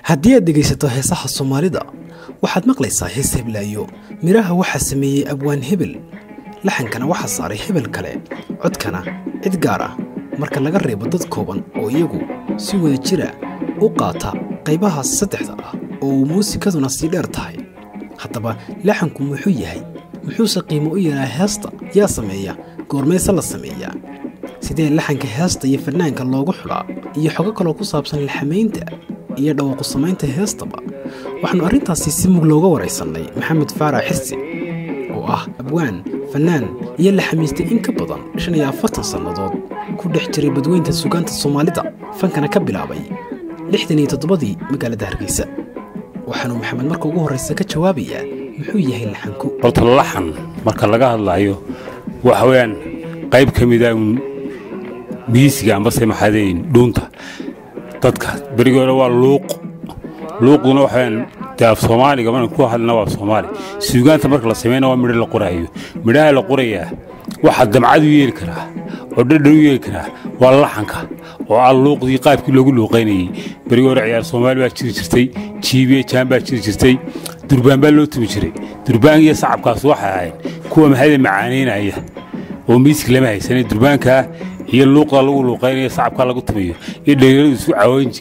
haddii aad dhegaysato heesaha Soomaalida waxaad maqlaysaa hees heblaayo miraha waxa sameeyay abwaan hebel laxankana waxa saaray hebel kale codkana cid gaar ah marka laga reebo dad kooban oo iyagu si wada jira u qaata qaybaha saddexda ah oo muusikaduna si dheer tahay haddaba laxanku muxuu yahay muxuu qiimo u yeelaa heesta yaa sameeya goormeesa la sameeyaa sidee laxanka heesta iyo fanaanka loogu xulaa iyo xogo kale oo ku saabsan laxamaynta iyo dhawaaqo samaynta heestaba waxaanu arrintaasi si mug looga wareysanay maxamed faarax xirsi oo ah abwaan fanaan iyo laxamiistay in ka badan 45 sanadood ku dhex jiray badweynta suugaanta Soomaalida fankana ka bilaabay 67 magaalada Hargeysa waxaanu maxamed marka ugu horeysa ka jawaabayaa muxuu yahay laxanku horta laxan marka laga hadlayo waxa weeyaan qayb kamid ah miisiga amba samaxadeyn dhuunta dadka barigoora waa luuquna waxaan taaf Soomaaliga markaan ku hadlana waa Soomaali suugaanta marka la sameeyna waa midho la qorayo midhaha la qorayaa waxa damcad u yeeli kara oo dhadhan u yeeli kara waa laxanka oo aan luuqdii qaabkii loogu luuqeynayay barigoora ciyaar Soomaali baa jiri jirtay jiibiye jaambaa jiri jirtay durbaan baa loo tumi jiray durbaan iyo sacabkaas waxa ahayn kuwa maxay macaaneynaya oo miisig lama haysan durbaanka iyo luuqda lagu luuqeynay sacabka lagu tumiyo iyo dheeradu isku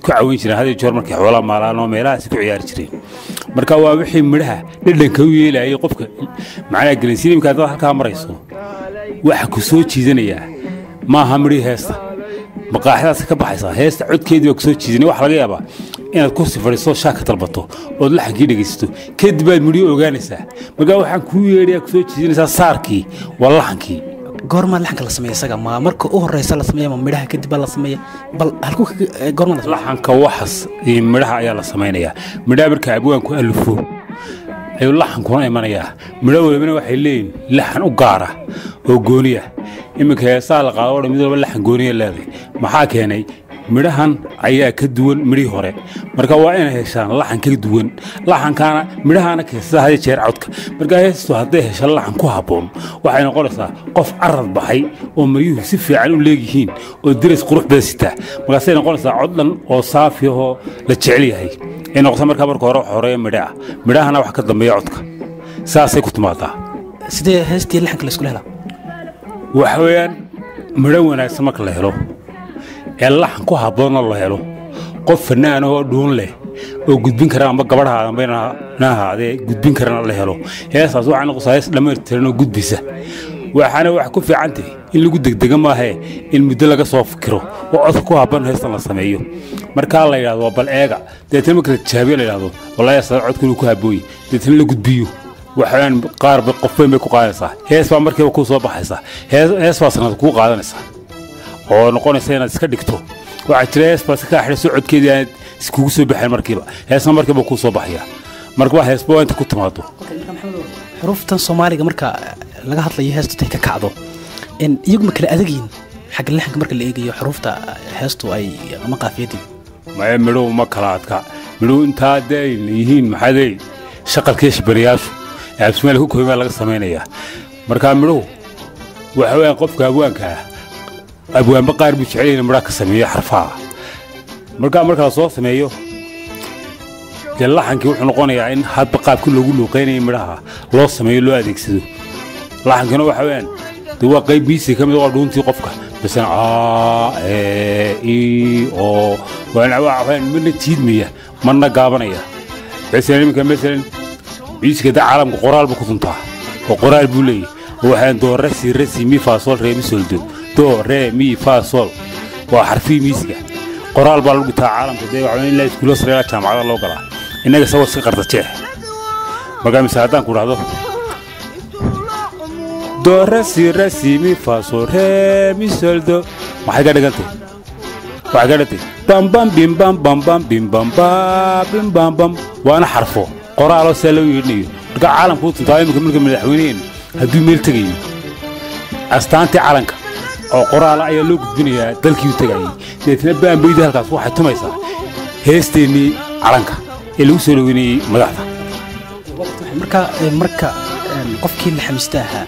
caawin jireen hadii joor markay xoolaha maalaan oo meelaha si ku ciyaar jireen marka waa wixii midhaha dhadhanka u yeelay qofka macna galinsiimka dad halka marayso waxa ku soo jiidanaya ma aha midhii heesta maqaaxidaas ka baxaysa heesta codkeedii waa ku soo jiidanay wax laga yaabaa inaad ku sifariso shaaka talbato oo laxankii dhageysto kadib aad midhii ogaanaysaa marka waxaan ku yeedhay ku soo jiidanaysaa saarkii waa laxankii goorma laxanka la sameeyo isaga ma marka u horeysa la sameeyo ma midhaha kadib la sameeyo bal halku goorma laxanka waxas midhaha ayaa la sameeyaa midhaha marka abwaanku alufo ayu laxankuna imanaya midhaha walbana waxay leeyihiin laxan u gaara oo gooniya imika heesaa la qaado mid walba laxan gooniya leedahay maxaa keenay midhahan ayaa ka duwan midhii hore marka waa inay heshaan laxan ka duwan laxankana midhahana keesada hada jeer codka marka heestu haday hesho laxan ku haboon waxay noqonaysaa qof arad baxay oo mariyuhu si fiican u leeyihiin oo diris qurux baasita marka say noqonaysaa cod dhan oo saafi oo la jecel yahay in noqoto marka hore midhahana wax ka dambeeya codka saasay ku timaadaa sidee heestii laxanka la isku leeyahay waxa weeyaan midho wanaagsan marka la helo laxan ku haboon loo helo qof fanaan oo dhuun leh oo gudbin kara ama gabadha ama nahaade gudbin karana la helo heesaas waxaan qosaay dhameertirno gudbisa waxaana wax ku fiicantay in lagu degdega ma aha in muddo laga soo fikiro oo cod ku haboon heestan la sameeyo marka la yiraahdo bal eega deetana marka jaabiyo la yiraahdo wallahi asal codku ku habooy deetana la gudbiyo waxaan qaar qofay ma ku qaadaysaa hees baa markii ku soo baxaysa hees baa sanad ku qaadanaysa oo noqonaysa inaad iska dhigto waxa jira hees baa ka xiriir socodkeedii aad iskugu soo baxeen markiiba heesna markiiba ku soo baxaya marka waa hees boo inta ku timaado xuruftan Soomaaliga marka laga hadlayo heestu tay ka kacdo in iyagu kala adagin xaq laxanka marka la eegayo xurufta heestu ay ama qaafiyadii ma midho ma kala adka midho inta day yihiin maxaday shaqalkiis bariyaashu absmaal ku kooyma laga sameeynaya marka midho waxa weyn qofka abwaanka abwaan baqaar bu jecel in marka sameeyo xarfaha marka soo sameeyo laxankii wuxuu noqonayaa in hadba qaabka loogu luuqeynay midhaha loo sameeyo loo adeegsado laxankana waxa weyn duwa qayb biisi kamid ah dhuuntii qofka basana oo waxaan midna jiidmiya marna gaabanaya مثلا بيسك ده عالم قرال بكتنطا وقرال بولي وحين دو رسي مي فاصول ري مسول دو ري مي فاصول وحرفي ميسك قرال بالو بتاع عالم كده وعين لا اسكول سريا جامعه لو غلا انغا سو سقرت جيح مقام ساعدان كوراده دو رسي مي فاصول ري مسول دو ما حاجه دغنتي وعقلتي بام بام بيم بام بام بام بيم بام بام بام بام وانا حرفه قرالو سلو يدنيو دغ عالم كو تنتاي marka madaxweyneen hadii meel tagay astaanti calanka oo qoraal ay loo gudbinayaa dalkii u tagay deetna baan bayda halkaas waxa tumaysa heesteeni calanka ee lagu soo dhaweynay madaxda marka qofkii la xamistaaha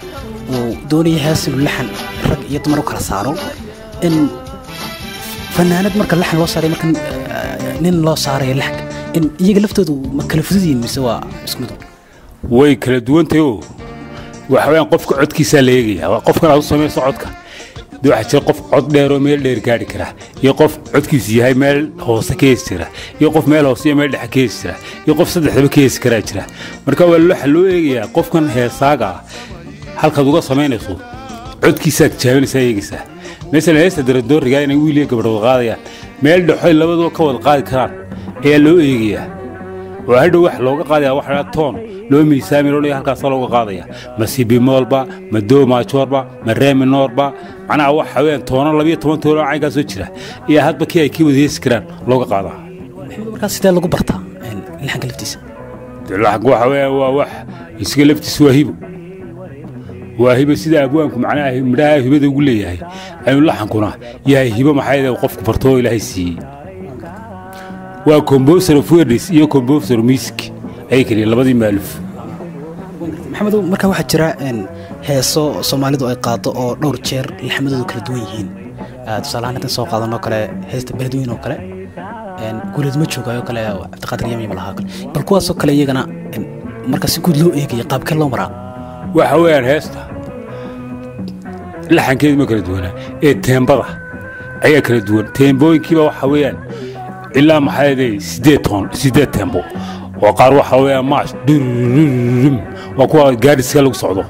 oo doonaya heesu laxan rag iyo dumar kala saaro in fanaanad marka laxan loo saaray marka nin loo saaray laxan إن يجي لفتو ما كلفتين مسوا اسمه way kala duwantay oo waxa weeyaan qofka codkiisa leegaya qofka aad sameeyso codka waxa jira qof cod dheer oo meel dheer gaari kara iyo qof codkiisa yahay meel hoose ka jira iyo qof meel hoose iyo meel dhex ka jira iyo qof saddexdaba ka kara jira marka waxa loo eegayaa qofkan heesaaga halkaad uga sameynayso codkiisa jaabinaysa eegaysa mesela heesta daradooriga inay wiil iyo gabadh qaadayaan meel dhaxay labadoo ka wada qaadi karaan ayaa loo eegayaa وهذا واحد لو قاضي واحد تون لو ميسامي لو هلكا لو قاضي ما سي بيمولبا ما دو ما شوربا ما ريم نوربا انا واحد حوين تون 12 تون عيغا سو جيره يا هاد بكي اي كي وديس كران لو قاضا marka sidee lagu bartaa laxanka laftiisa laxanka waxa weeye waa wax iska laftiisa waahibo sida abwaanku macnaa midhaha hibada ugu leeyahay ayuu laxankuna yahay hibo maxay qofku barto ilaahay siiyay waa composer of words iyo composer music ay kaliya labadii maaluf maxamed marka waxa jira heeso Soomaalidu ay qaado oo dhowr jeer laxmadoodu kala duwan yihiin tusaalahan inta soo qaadano kale heesta beledweyne oo kale guuleed ma joogayo kale Cabdiqaadir Yami malaha kale bal kuwaas oo kale iyagana marka si guud loo eegayo qaabka loo maraa waxa weeyaan heesta laxankeedu ma kala duwana ee teembada ayaa kala duwan teembooyinkiiba waxa weeyaan إلا ما حدا سيدات تيمبو وقار وحوي ماش وكوا جالس كلو صعدوا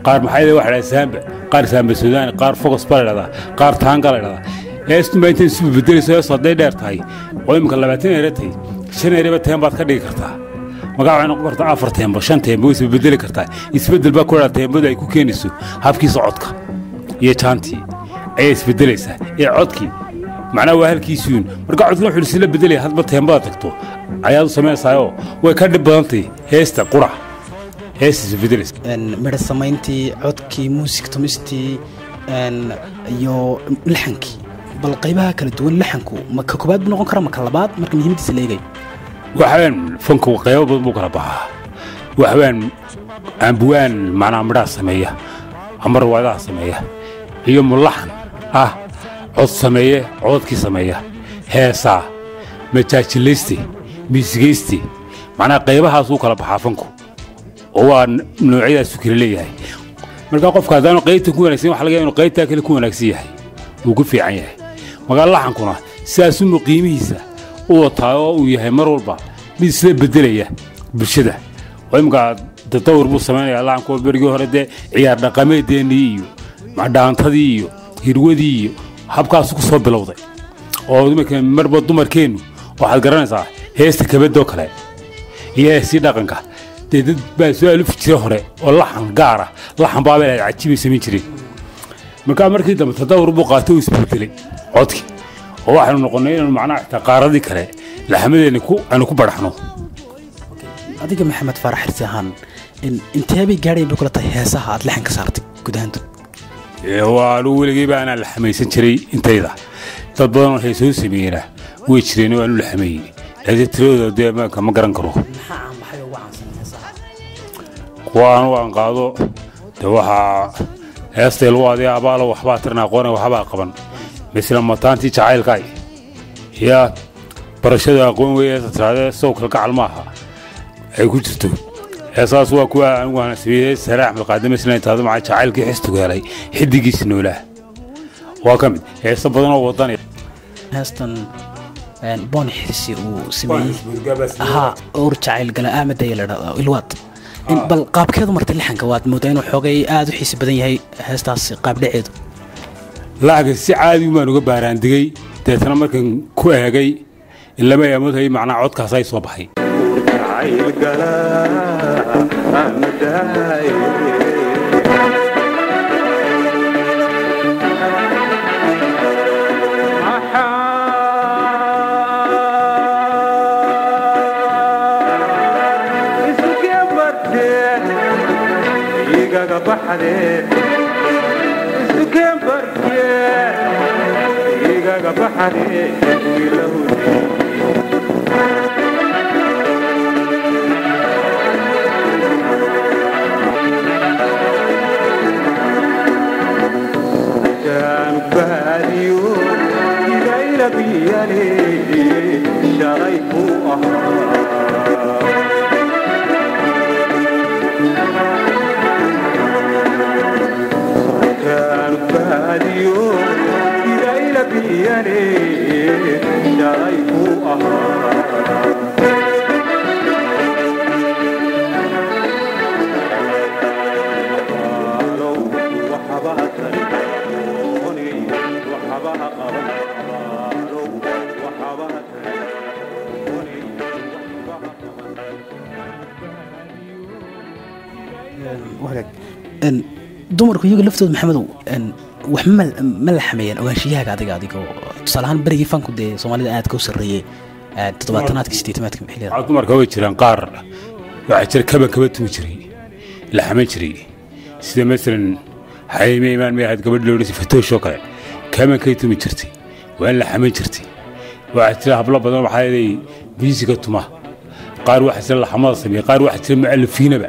قار ما حدا واحد سامب قار سامب السودان قار فوكس بار هذا قار تانقل هذا هست ما يتنسب بدري سوى صدق دارتاي ويمكن لبعتين رتي شنو يريب تيمبات كذي كرتا ما قاعد أنا قرط عفر تيمبو شن تيمبو يسبب بدري كرتا يسبب الباكورة تيمبو ده يكون كينسو هابكي صعدك يتانتي أيس بدري سه يعدكي معناه وهالكيسون مرجع عدنا حلسلة بدلي هذا بتهم تكتو عيال سماع سايو ويكذب بانتي هيستا قرع هيس بدلس إن مرة سماينتي عدكي موسيقى تمستي إن يو لحنكي بالقيبها كانت دون لحنكو ما كوكبات بنقول كرام كلابات مركب مهمة سليجي وحين فنكو قيوب بكربها وحين أبوان معنا مرة سمية أمر ولا سمية يوم اللحن عود سمية عودكي سمية هيسا متاجلستي ميسجيستي معناها قيبها سوق على بحافنكو هو نوعية سكرية هاي مركا قف كذا قيت تكون نكسي وحلقة إنه قيت تاكل يكون نكسي هاي وقف في عينه ما قال الله عنكنا ساسون قيميسة وطاو وياهي مرولبا بيسلب بدلية بالشدة ويمكن تطور بالسمانية الله عنكو برجوه رده عيار رقمي دينيو مع دانتديو هيروديو habkaas ku soo bilowday oo markii marba dumarkeenu waxa garanaysaa heesta kabadoo kale iyo si dhaqanka dad baa soo alif jira hore oo laxan gaar ah laxan baabay ay cajiib sameyn jireen markii dambe tadawur buu qaatay isbeddelay codki oo waxaanu noqonay inuu macnaha qaaradii kale laxmadeena aanu ku baraxno adiga maxamed farax xirsahan intee bay gaadhay buu kala tahay heesaha aad laxan ka saartay gudahantu وأنا ولقي بقى أنا اللحمي سنتري أنت إذا تضمن هي سوي سميرة ويشرين وأنا اللحمي هذه ترود ده ما كم قرن كروه وأنا قاضو توها هستيل وادي أباله وحباترنا قونا وحبا قبن مثل ما تانتي تعال كاي هي برشة أقوم ويا ترى سوق الكعلمها أي كنتو أساس وكوا أنا سويه سريع بالقدم سنة هذا مع تعال كي حستو علي حدقي سنوله وكمل هيصبرنا وطني هستن بون حسي وسمي ها أورتعيل قال آمد يلا الواد بل قاب كذا مرت اللحن كواد مودين وحوجي آدو حس بدني هي هستاس قابل عيد لا قصي عادي ما نقول باران دقي تتنا مركن كوه جاي إلا ما يموت هي معنا عود كاساي صباحي شغيفو dumarku iyagu laftooda maxamedow wax ma la xameeyeen ogaanshiyahaaga adiga tusaale ahaan berigii fanku dee soomaalida aadka u sarreeyey toddobaatanaadka sideetamaadka xilliga dumarka way jiraan qaar waxaa jira kaba tumi jiray la xaman jiray sida masalan xayme imaan may ahayd gabadh loo dhisay fatooshoo kale kabankay tumi jirtay waa in la xaman jirtay waxaa jira hablo badan waxaa miisiga tuma qaar waxaa jira laxamada sameeya qaar waxaa jira mu'alifiinaba